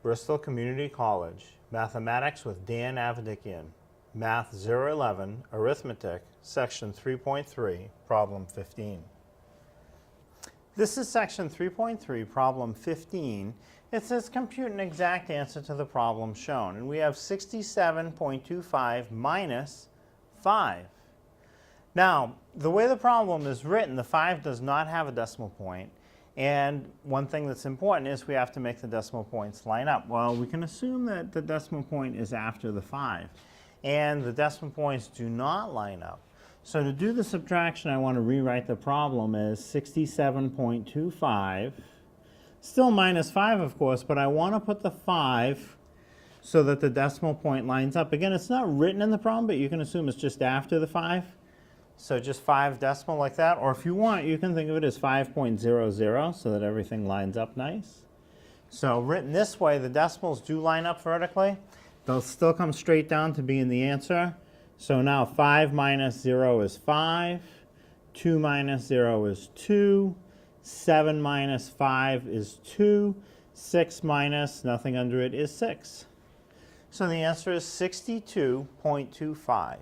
Bristol Community College, Mathematics with Dan Avedikian, Math 011, Arithmetic, Section 3.3, Problem 15. This is Section 3.3, Problem 15. It says compute an exact answer to the problem shown. And we have 67.25 minus 5. Now, the way the problem is written, the 5 does not have a decimal point. And one thing that's important is we have to make the decimal points line up. Well, we can assume that the decimal point is after the 5. And the decimal points do not line up. So to do the subtraction, I want to rewrite the problem as 67.25. Still minus 5, of course, but I want to put the 5 so that the decimal point lines up. Again, it's not written in the problem, but you can assume it's just after the 5. So just 5 decimal like that, or if you want, you can think of it as 5.00 so that everything lines up nice. So written this way, the decimals do line up vertically. They'll still come straight down to be in the answer. So now 5 minus 0 is 5, 2 minus 0 is 2, 7 minus 5 is 2, 6 minus nothing under it is 6. So the answer is 62.25.